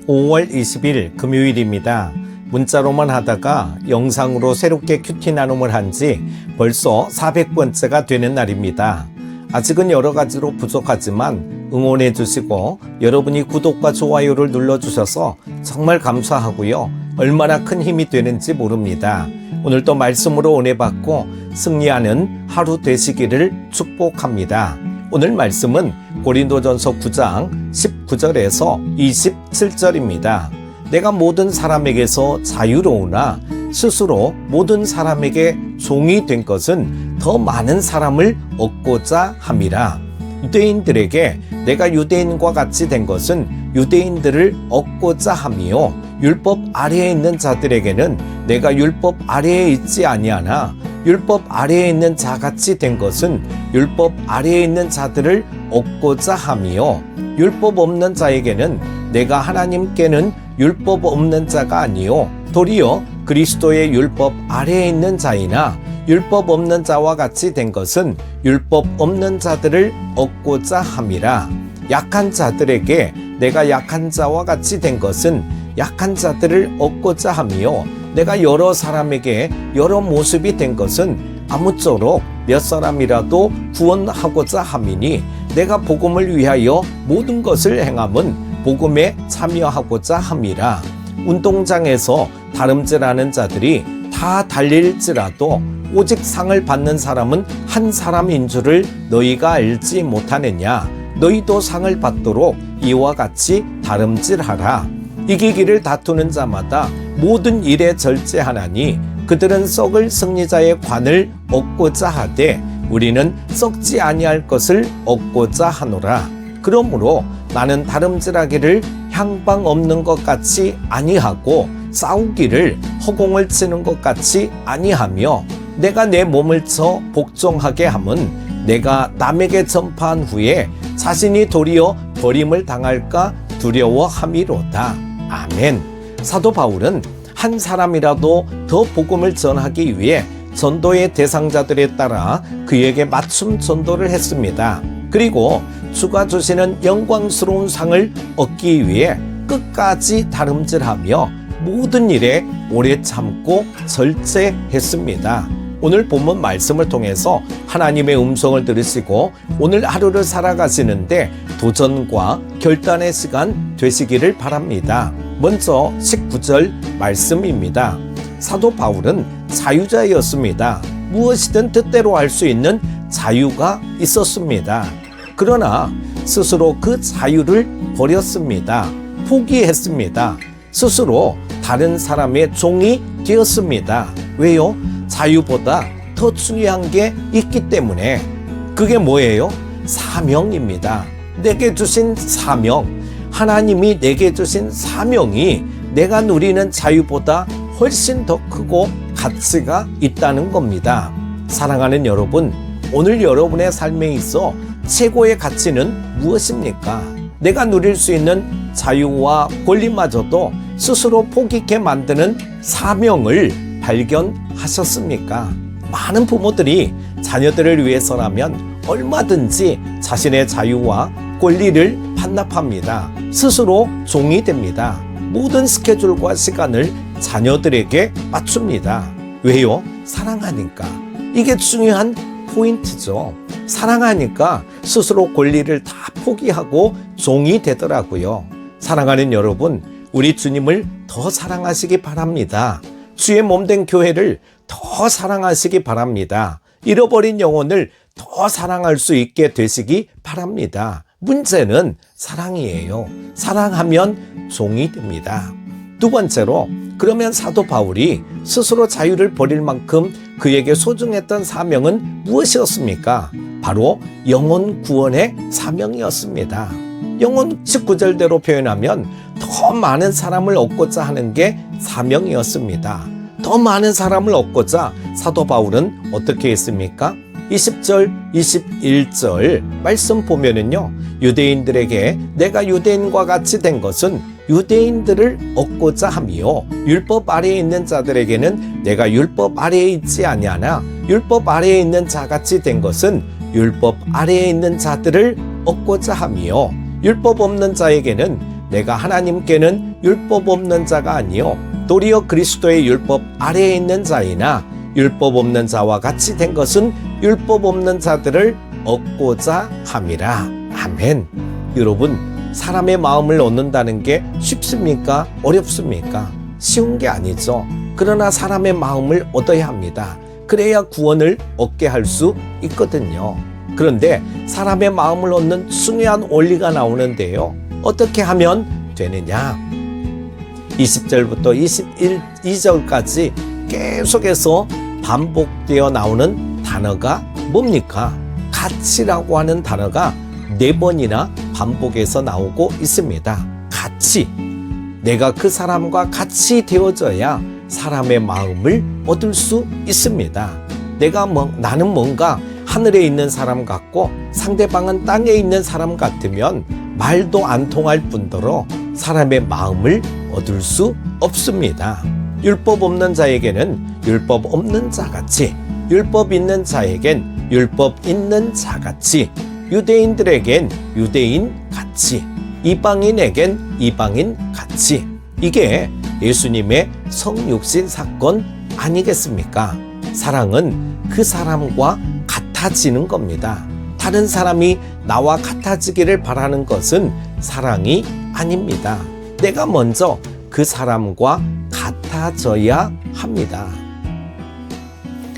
5월 20일 금요일입니다. 문자로만 하다가 영상으로 새롭게 큐티 나눔을 한 지 벌써 400번째가 되는 날입니다. 아직은 여러 가지로 부족하지만 응원해 주시고 여러분이 구독과 좋아요를 눌러주셔서 정말 감사하고요. 얼마나 큰 힘이 되는지 모릅니다. 오늘도 말씀으로 은혜 받고 승리하는 하루 되시기를 축복합니다. 오늘 말씀은 고린도전서 9장 19절에서 27절입니다. 내가 모든 사람에게서 자유로우나 스스로 모든 사람에게 종이 된 것은 더 많은 사람을 얻고자 함이라. 유대인들에게 내가 유대인과 같이 된 것은 유대인들을 얻고자 함이요 율법 아래에 있는 자들에게는 내가 율법 아래에 있지 아니하나 율법 아래에 있는 자같이 된 것은 율법 아래에 있는 자들을 얻고자 함이요 율법 없는 자에게는 내가 하나님께는 율법 없는 자가 아니요 도리어 그리스도의 율법 아래에 있는 자이나 율법 없는 자와 같이 된 것은 율법 없는 자들을 얻고자 함이라. 약한 자들에게 내가 약한 자와 같이 된 것은 약한 자들을 얻고자 함이요 내가 여러 사람에게 여러 모습이 된 것은 아무쪼록 몇 사람이라도 구원하고자 함이니 내가 복음을 위하여 모든 것을 행함은 복음에 참여하고자 함이라. 운동장에서 다름질하는 자들이 다 달릴지라도 오직 상을 받는 사람은 한 사람인 줄을 너희가 알지 못하느냐. 너희도 상을 받도록 이와 같이 다름질하라. 이기기를 다투는 자마다 모든 일에 절제하나니 그들은 썩을 승리자의 관을 얻고자 하되 우리는 썩지 아니할 것을 얻고자 하노라. 그러므로 나는 다름질하기를 향방 없는 것 같이 아니하고 싸우기를 허공을 치는 것 같이 아니하며 내가 내 몸을 쳐 복종하게 함은 내가 남에게 전파한 후에 자신이 도리어 버림을 당할까 두려워함이로다. 아멘. 사도 바울은 한 사람이라도 더 복음을 전하기 위해 전도의 대상자들에 따라 그에게 맞춤 전도를 했습니다. 그리고 주가 주시는 영광스러운 상을 얻기 위해 끝까지 다름질하며 모든 일에 오래 참고 절제했습니다. 오늘 본문 말씀을 통해서 하나님의 음성을 들으시고 오늘 하루를 살아가시는데 도전과 결단의 시간 되시기를 바랍니다. 먼저 19절 말씀입니다. 사도 바울은 자유자였습니다. 무엇이든 뜻대로 할 수 있는 자유가 있었습니다. 그러나 스스로 그 자유를 버렸습니다. 포기했습니다. 스스로 다른 사람의 종이 되었습니다. 왜요? 자유보다 더 중요한 게 있기 때문에. 그게 뭐예요? 사명입니다. 내게 주신 사명. 하나님이 내게 주신 사명이 내가 누리는 자유보다 훨씬 더 크고 가치가 있다는 겁니다. 사랑하는 여러분, 오늘 여러분의 삶에 있어 최고의 가치는 무엇입니까? 내가 누릴 수 있는 자유와 권리마저도 스스로 포기케 만드는 사명을 발견하셨습니까? 많은 부모들이 자녀들을 위해서라면 얼마든지 자신의 자유와 권리를 반납합니다. 스스로 종이 됩니다. 모든 스케줄과 시간을 자녀들에게 맞춥니다. 왜요? 사랑하니까. 이게 중요한 포인트죠. 사랑하니까 스스로 권리를 다 포기하고 종이 되더라고요. 사랑하는 여러분, 우리 주님을 더 사랑하시기 바랍니다. 주의 몸된 교회를 더 사랑하시기 바랍니다. 잃어버린 영혼을 더 사랑할 수 있게 되시기 바랍니다. 문제는 사랑이에요. 사랑하면 종이 됩니다. 두 번째로, 그러면 사도 바울이 스스로 자유를 버릴 만큼 그에게 소중했던 사명은 무엇이었습니까? 바로 영혼 구원의 사명이었습니다. 영혼 19절대로 표현하면 더 많은 사람을 얻고자 하는 게 사명이었습니다. 더 많은 사람을 얻고자 사도 바울은 어떻게 했습니까? 20절, 21절 말씀 보면은요, 유대인들에게 내가 유대인과 같이 된 것은 유대인들을 얻고자 함이요 율법 아래에 있는 자들에게는 내가 율법 아래에 있지 아니하나 율법 아래에 있는 자같이 된 것은 율법 아래에 있는 자들을 얻고자 함이요 율법 없는 자에게는 내가 하나님께는 율법 없는 자가 아니요 도리어 그리스도의 율법 아래에 있는 자이나 율법 없는 자와 같이 된 것은 율법 없는 자들을 얻고자 함이라. 아멘. 여러분, 사람의 마음을 얻는다는 게 쉽습니까? 어렵습니까? 쉬운 게 아니죠. 그러나 사람의 마음을 얻어야 합니다. 그래야 구원을 얻게 할 수 있거든요. 그런데 사람의 마음을 얻는 중요한 원리가 나오는데요. 어떻게 하면 되느냐? 20절부터 22절까지 계속해서 반복되어 나오는 단어가 뭡니까? 같이라고 하는 단어가 4번이나 반복해서 나오고 있습니다. 같이. 내가 그 사람과 같이 되어져야 사람의 마음을 얻을 수 있습니다. 나는 뭔가 하늘에 있는 사람 같고 상대방은 땅에 있는 사람 같으면 말도 안 통할 뿐더러 사람의 마음을 얻을 수 없습니다. 율법 없는 자에게는 율법 없는 자같이, 율법 있는 자에겐 율법 있는 자같이, 유대인들에겐 유대인 같이, 이방인에겐 이방인 같이. 이게 예수님의 성육신 사건 아니겠습니까? 사랑은 그 사람과 같아지는 겁니다. 다른 사람이 나와 같아지기를 바라는 것은 사랑이 아닙니다. 내가 먼저 그 사람과 같아져야 합니다.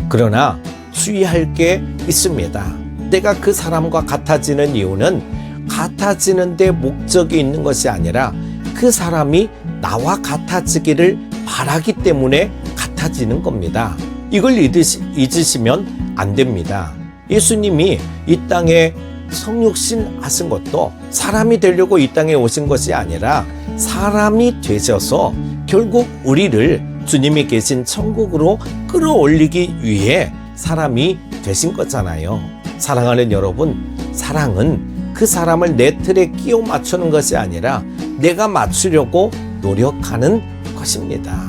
그러나 주의할 게 있습니다. 내가 그 사람과 같아지는 이유는 같아지는 데 목적이 있는 것이 아니라 그 사람이 나와 같아지기를 바라기 때문에 같아지는 겁니다. 이걸 잊으시면 안 됩니다. 예수님이 이 땅에 성육신 하신 것도 사람이 되려고 이 땅에 오신 것이 아니라 사람이 되셔서 결국 우리를 주님이 계신 천국으로 끌어올리기 위해 사람이 되신 거잖아요. 사랑하는 여러분, 사랑은 그 사람을 내 틀에 끼워 맞추는 것이 아니라 내가 맞추려고 노력하는 것입니다.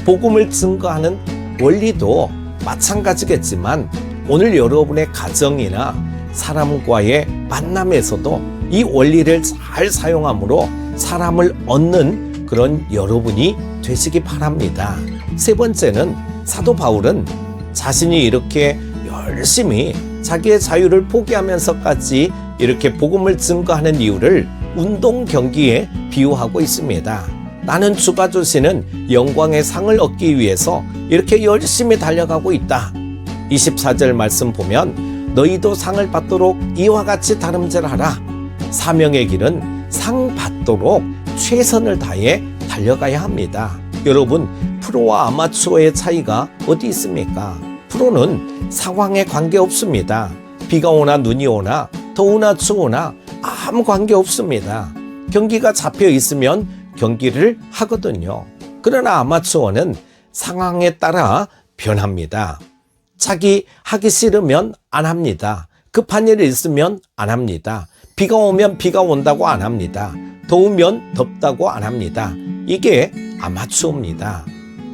복음을 증거하는 원리도 마찬가지겠지만 오늘 여러분의 가정이나 사람과의 만남에서도 이 원리를 잘 사용함으로 사람을 얻는 그런 여러분이 되시기 바랍니다. 세 번째는 사도 바울은 자신이 이렇게 열심히 자기의 자유를 포기하면서까지 이렇게 복음을 증거하는 이유를 운동 경기에 비유하고 있습니다. 나는 주가 주시는 영광의 상을 얻기 위해서 이렇게 열심히 달려가고 있다. 24절 말씀 보면 너희도 상을 받도록 이와 같이 다름질하라. 사명의 길은 상 받도록 최선을 다해 달려가야 합니다. 여러분, 프로와 아마추어의 차이가 어디 있습니까? 프로는 상황에 관계없습니다. 비가 오나 눈이 오나 더우나 추우나 아무 관계없습니다. 경기가 잡혀 있으면 경기를 하거든요. 그러나 아마추어는 상황에 따라 변합니다. 자기 하기 싫으면 안 합니다. 급한 일이 있으면 안 합니다. 비가 오면 비가 온다고 안 합니다. 더우면 덥다고 안 합니다. 이게 아마추어입니다.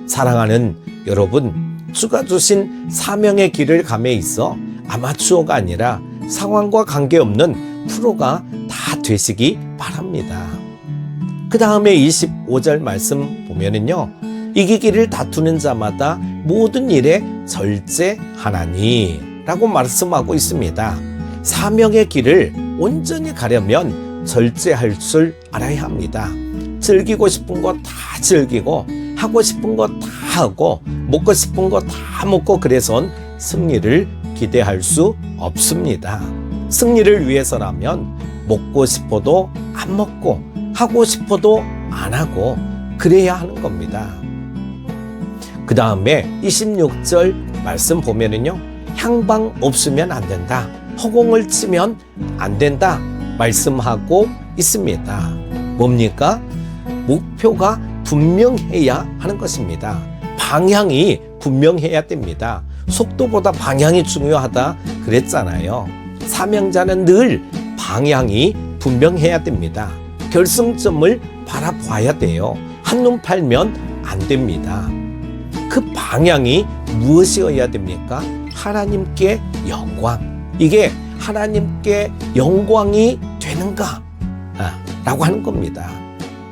사랑하는 여러분, 주가 주신 사명의 길을 감에 있어 아마추어가 아니라 상황과 관계없는 프로가 다 되시기 바랍니다. 그 다음에 25절 말씀 보면은요, 이기기를 다투는 자마다 모든 일에 절제하나니 라고 말씀하고 있습니다. 사명의 길을 온전히 가려면 절제할 줄 알아야 합니다. 즐기고 싶은 거 다 즐기고 하고 싶은 거 다 하고 먹고 싶은 거 다 먹고 그래선 승리를 기대할 수 없습니다. 승리를 위해서라면 먹고 싶어도 안 먹고 하고 싶어도 안 하고 그래야 하는 겁니다. 그 다음에 26절 말씀 보면은요, 향방 없으면 안 된다. 허공을 치면 안 된다. 말씀하고 있습니다. 뭡니까? 목표가 분명해야 하는 것입니다. 방향이 분명해야 됩니다. 속도보다 방향이 중요하다 그랬잖아요. 사명자는 늘 방향이 분명해야 됩니다. 결승점을 바라봐야 돼요. 한눈 팔면 안 됩니다. 그 방향이 무엇이어야 됩니까? 하나님께 영광. 이게 하나님께 영광이 되는가? 라고 하는 겁니다.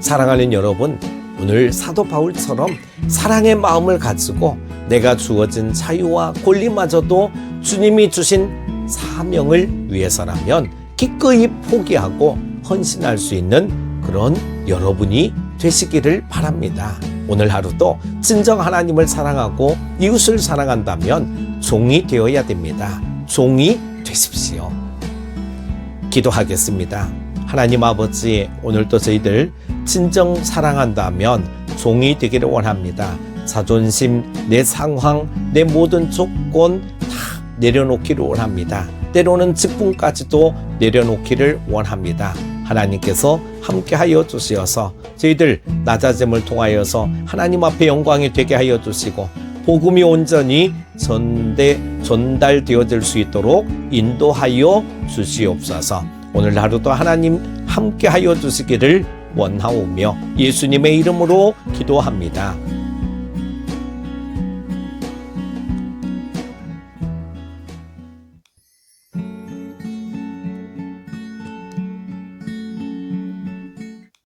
사랑하는 여러분, 오늘 사도 바울처럼 사랑의 마음을 가지고 내가 주어진 자유와 권리마저도 주님이 주신 사명을 위해서라면 기꺼이 포기하고 헌신할 수 있는 그런 여러분이 되시기를 바랍니다. 오늘 하루도 진정 하나님을 사랑하고 이웃을 사랑한다면 종이 되어야 됩니다. 종이 되십시오. 기도하겠습니다. 하나님 아버지, 오늘도 저희들 진정 사랑한다면 종이 되기를 원합니다. 자존심, 내 상황, 내 모든 조건 다 내려놓기를 원합니다. 때로는 직분까지도 내려놓기를 원합니다. 하나님께서 함께하여 주시어서 저희들 낮아짐을 통하여서 하나님 앞에 영광이 되게 하여 주시고 복음이 온전히 전달되어질 수 있도록 인도하여 주시옵소서. 오늘 하루도 하나님 함께하여 주시기를 원하오며 예수님의 이름으로 기도합니다.